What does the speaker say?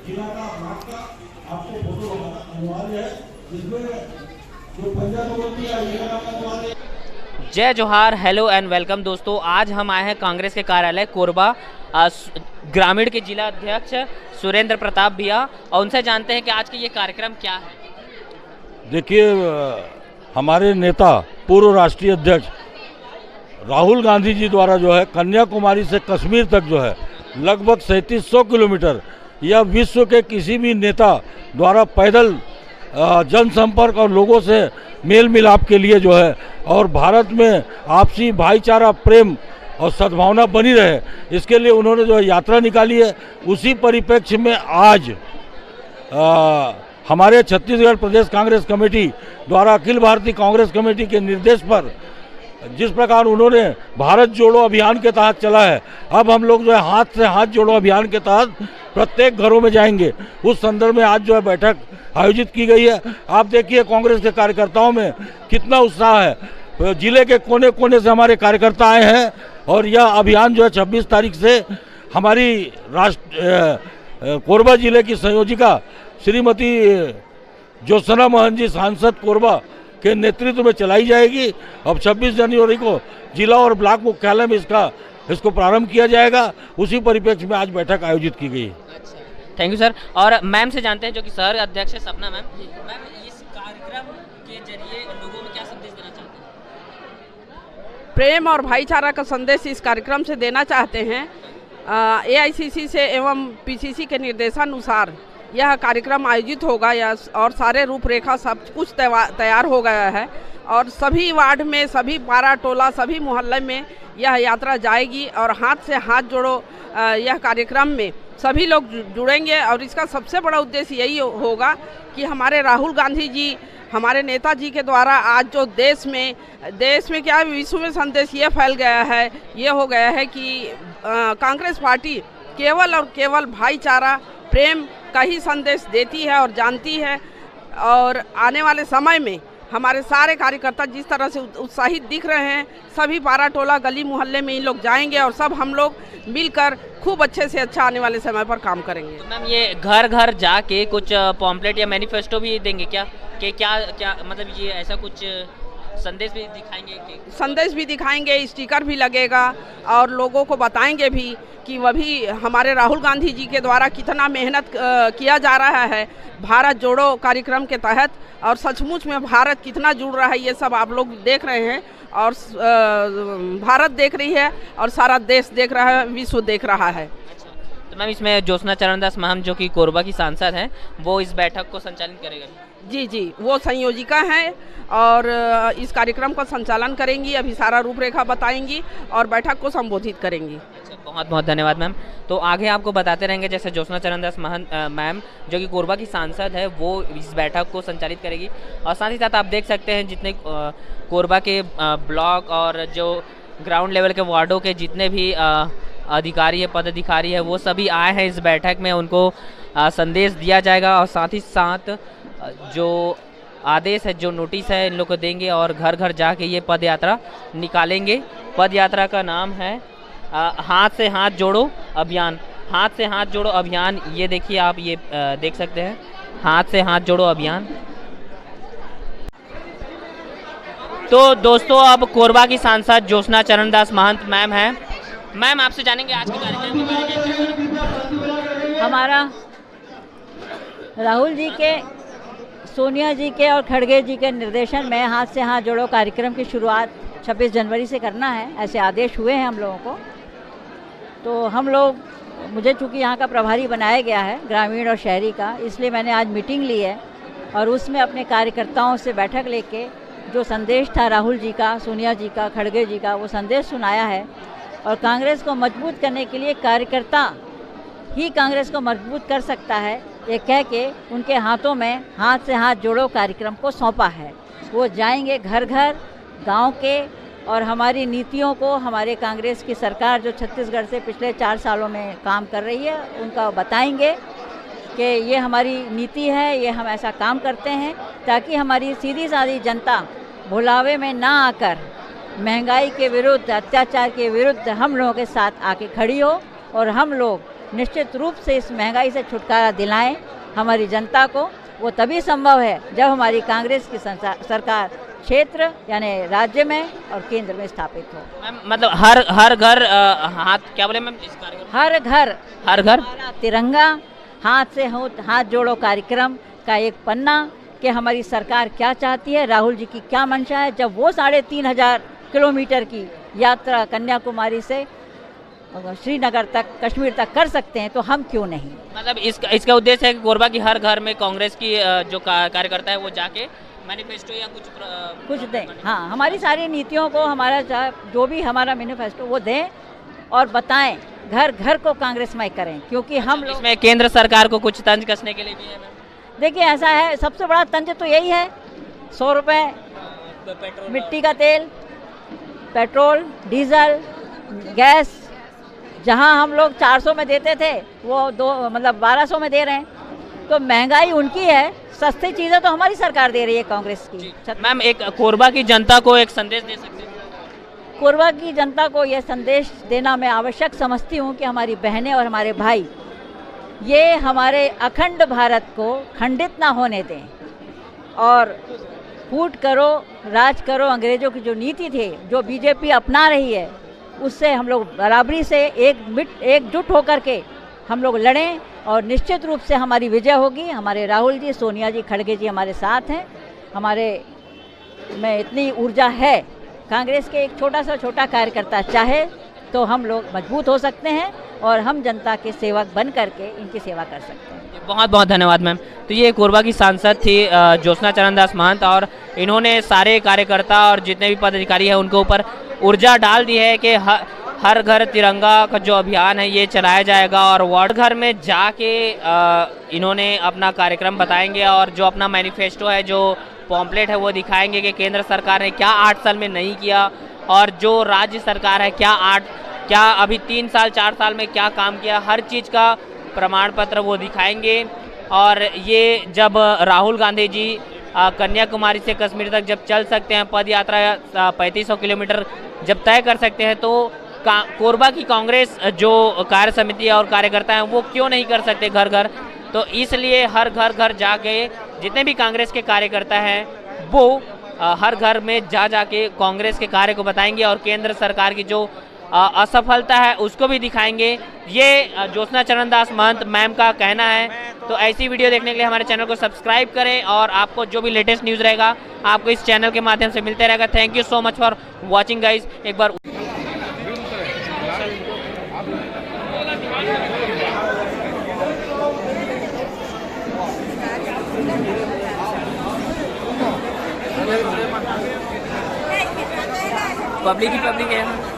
जिला का ब्लॉक का आपको फोटो अनिवार्य है, जिसमें जो पंचायत अनिवार्य। जय जोहार, हेलो एंड वेलकम दोस्तों। आज हम आए हैं कांग्रेस के कार्यालय कोरबा ग्रामीण के जिला अध्यक्ष सुरेंद्र प्रताप भैया, और उनसे जानते हैं कि आज का ये कार्यक्रम क्या है। देखिए, हमारे नेता पूर्व राष्ट्रीय अध्यक्ष राहुल गांधी जी द्वारा जो है कन्याकुमारी से कश्मीर तक जो है लगभग 3700 किलोमीटर, यह विश्व के किसी भी नेता द्वारा पैदल जनसंपर्क और लोगों से मेल मिलाप के लिए जो है, और भारत में आपसी भाईचारा, प्रेम और सद्भावना बनी रहे, इसके लिए उन्होंने जो है यात्रा निकाली है। उसी परिप्रेक्ष्य में आज हमारे छत्तीसगढ़ प्रदेश कांग्रेस कमेटी द्वारा अखिल भारतीय कांग्रेस कमेटी के निर्देश पर जिस प्रकार उन्होंने भारत जोड़ो अभियान के तहत चला है, अब हम लोग जो है हाथ से हाथ जोड़ो अभियान के तहत प्रत्येक घरों में जाएंगे। उस संदर्भ में आज जो है बैठक आयोजित की गई है। आप देखिए कांग्रेस के कार्यकर्ताओं में कितना उत्साह है। जिले के कोने कोने से हमारे कार्यकर्ता आए हैं, और यह अभियान जो है 26 तारीख से हमारी कोरबा जिले की संयोजिका श्रीमती ज्योत्सना मोहन जी सांसद कोरबा के नेतृत्व में चलाई जाएगी। अब 26 जनवरी को जिला और ब्लॉक मुख्यालय में इसको प्रारंभ किया जाएगा। उसी परिप्रेक्ष्य में आज बैठक आयोजित की गई। Thank you sir. और मैम से जानते हैं जो कि शहर अध्यक्ष है सपना मैम, इस कार्यक्रम के जरिए लोगों में क्या संदेश देना चाहते हैं? प्रेम और भाईचारा का संदेश इस कार्यक्रम से देना चाहते हैं। एआईसीसी से एवं पीसीसी के निर्देशानुसार यह कार्यक्रम आयोजित होगा, और सारे रूपरेखा सब कुछ तैयार हो गया है, और सभी वार्ड में, सभी पारा टोला, सभी मोहल्ले में यह यात्रा जाएगी, और हाथ से हाथ जोड़ो यह कार्यक्रम में सभी लोग जुड़ेंगे। और इसका सबसे बड़ा उद्देश्य यही होगा कि हमारे राहुल गांधी जी, हमारे नेताजी के द्वारा आज जो देश में क्या विश्व में संदेश ये फैल गया है, ये हो गया है कि कांग्रेस पार्टी केवल और केवल भाईचारा, प्रेम का ही संदेश देती है और जानती है। और आने वाले समय में हमारे सारे कार्यकर्ता जिस तरह से उत्साहित दिख रहे हैं, सभी पारा टोला, गली मोहल्ले में इन लोग जाएंगे, और सब हम लोग मिलकर खूब अच्छे से अच्छा आने वाले समय पर काम करेंगे। तो मैम, ये घर घर जाके कुछ पॉम्पलेट या मैनिफेस्टो भी देंगे क्या, कि क्या मतलब ये ऐसा कुछ संदेश भी दिखाएंगे? संदेश भी दिखाएंगे, स्टिकर भी लगेगा, और लोगों को बताएंगे भी कि वही हमारे राहुल गांधी जी के द्वारा कितना मेहनत किया जा रहा है भारत जोड़ो कार्यक्रम के तहत, और सचमुच में भारत कितना जुड़ रहा है, ये सब आप लोग देख रहे हैं, और भारत देख रही है, और सारा देश देख रहा है, विश्व देख रहा है। तो मैम, इसमें ज्योत्सना चरणदास महम जो कि कोरबा की सांसद हैं, वो इस बैठक को संचालित करेगा? जी, वो संयोजिका हैं और इस कार्यक्रम का संचालन करेंगी, अभी सारा रूपरेखा बताएंगी और बैठक को संबोधित करेंगी। बहुत बहुत धन्यवाद मैम। तो आगे आपको बताते रहेंगे, जैसे ज्योत्सना चरणदास मैम जो कि कोरबा की सांसद है, वो इस बैठक को संचालित करेगी। और साथ ही साथ आप देख सकते हैं जितने कोरबा के ब्लॉक और जो ग्राउंड लेवल के वार्डों के जितने भी अधिकारी है, पदाधिकारी है, वो सभी आए हैं इस बैठक में। उनको संदेश दिया जाएगा, और साथ ही साथ जो आदेश है, जो नोटिस है, इन लोग को देंगे, और घर घर जाके ये पद यात्रा निकालेंगे। पद यात्रा का नाम है हाथ से हाथ जोड़ो अभियान। हाथ से हाथ जोड़ो अभियान, ये देखिए आप, ये देख सकते हैं, हाथ से हाथ जोड़ो अभियान। तो दोस्तों, अब कोरबा की सांसद ज्योत्सना चरणदास महंत मैम हैं। मैम, आपसे जानेंगे आज के कार्यक्रम के बारे में। हमारा राहुल जी के, सोनिया जी के और खड़गे जी के निर्देशन में हाथ से हाथ जोड़ो कार्यक्रम की शुरुआत 26 जनवरी से करना है, ऐसे आदेश हुए हैं हम लोगों को। तो हम लोग, मुझे चूँकि यहाँ का प्रभारी बनाया गया है ग्रामीण और शहरी का, इसलिए मैंने आज मीटिंग ली है, और उसमें अपने कार्यकर्ताओं से बैठक लेके जो संदेश था राहुल जी का, सोनिया जी का, खड़गे जी का, वो संदेश सुनाया है। और कांग्रेस को मजबूत करने के लिए कार्यकर्ता ही कांग्रेस को मजबूत कर सकता है, ये कह के उनके हाथों में हाथ से हाथ जोड़ो कार्यक्रम को सौंपा है। वो जाएंगे घर घर, गांव के, और हमारी नीतियों को, हमारे कांग्रेस की सरकार जो छत्तीसगढ़ से पिछले 4 सालों में काम कर रही है, उनका बताएंगे कि ये हमारी नीति है, ये हम ऐसा काम करते हैं, ताकि हमारी सीधी सादी जनता भुलावे में ना आकर महंगाई के विरुद्ध, अत्याचार के विरुद्ध हम लोगों के साथ आके खड़ी हो, और हम लोग निश्चित रूप से इस महंगाई से छुटकारा दिलाएं हमारी जनता को। वो तभी संभव है जब हमारी कांग्रेस की सरकार क्षेत्र यानी राज्य में और केंद्र में स्थापित हो। मैम मतलब हर घर हाथ क्या बोले मैम इस कार्यक्रम? हर घर हमारा तिरंगा, हाथ जोड़ो कार्यक्रम का एक पन्ना कि हमारी सरकार क्या चाहती है, राहुल जी की क्या मंशा है। जब वो 3,500 किलोमीटर की यात्रा कन्याकुमारी से श्रीनगर तक, कश्मीर तक कर सकते हैं तो हम क्यों नहीं। मतलब इसका उद्देश्य है कि कोरबा की हर घर में कांग्रेस की जो कार्यकर्ता है वो जाके मैनिफेस्टो या कुछ दें। हाँ, हमारी सारी नीतियों को, हमारा जो भी हमारा मैनिफेस्टो वो दें और बताएं, घर घर को कांग्रेसमय करें। क्योंकि हम लोग इसमें केंद्र सरकार को कुछ तंज कसने के लिए भी है। देखिए ऐसा है, सबसे बड़ा तंज तो यही है, 100 रुपये मिट्टी का तेल, पेट्रोल, डीजल, गैस, जहां हम लोग 400 में देते थे वो 1200 में दे रहे हैं। तो महंगाई उनकी है, सस्ती चीज़ें तो हमारी सरकार दे रही है कांग्रेस की। मैम एक कोरबा की जनता को एक संदेश दे सकते हैं? कोरबा की जनता को यह संदेश देना मैं आवश्यक समझती हूँ कि हमारी बहनें और हमारे भाई ये हमारे अखंड भारत को खंडित ना होने दें और फूट करो, राज करो, अंग्रेजों की जो नीति थी, जो बीजेपी अपना रही है, उससे हम लोग बराबरी से एकजुट होकर के हम लोग लड़ें और निश्चित रूप से हमारी विजय होगी। हमारे राहुल जी, सोनिया जी, खड़गे जी हमारे साथ हैं। हमारे में इतनी ऊर्जा है। कांग्रेस के एक छोटा कार्यकर्ता चाहे तो हम लोग मजबूत हो सकते हैं और हम जनता के सेवक बन करके इनकी सेवा कर सकते हैं। बहुत बहुत धन्यवाद मैम। तो ये कोरबा की सांसद थी ज्योत्सना चरणदास महंत और इन्होंने सारे कार्यकर्ता और जितने भी पदाधिकारी हैं उनके ऊपर ऊर्जा डाल दी है कि हर घर तिरंगा का जो अभियान है ये चलाया जाएगा और वार्ड घर में जाके इन्होंने अपना कार्यक्रम बताएंगे और जो अपना मैनिफेस्टो है, जो पॉम्पलेट है वो दिखाएंगे कि केंद्र सरकार ने क्या 8 साल में नहीं किया और जो राज्य सरकार है क्या अभी 3 साल 4 साल में क्या काम किया, हर चीज़ का प्रमाण पत्र वो दिखाएंगे। और ये जब राहुल गांधी जी कन्याकुमारी से कश्मीर तक जब चल सकते हैं, पद यात्रा 3500 किलोमीटर जब तय कर सकते हैं, तो कोरबा की कांग्रेस जो कार्य समिति और कार्यकर्ता हैं वो क्यों नहीं कर सकते घर घर। तो इसलिए हर घर जाके जितने भी कांग्रेस के कार्यकर्ता हैं वो हर घर में जाके कांग्रेस के कार्य को बताएंगे और केंद्र सरकार की जो असफलता है उसको भी दिखाएंगे। ये ज्योत्सना चरणदास महंत मैम का कहना है। तो ऐसी वीडियो देखने के लिए हमारे चैनल को सब्सक्राइब करें और आपको जो भी लेटेस्ट न्यूज़ रहेगा आपको इस चैनल के माध्यम से मिलते रहेगा। Thank you so much for watching guys. एक बार पब्लिक ही पब्लिक है।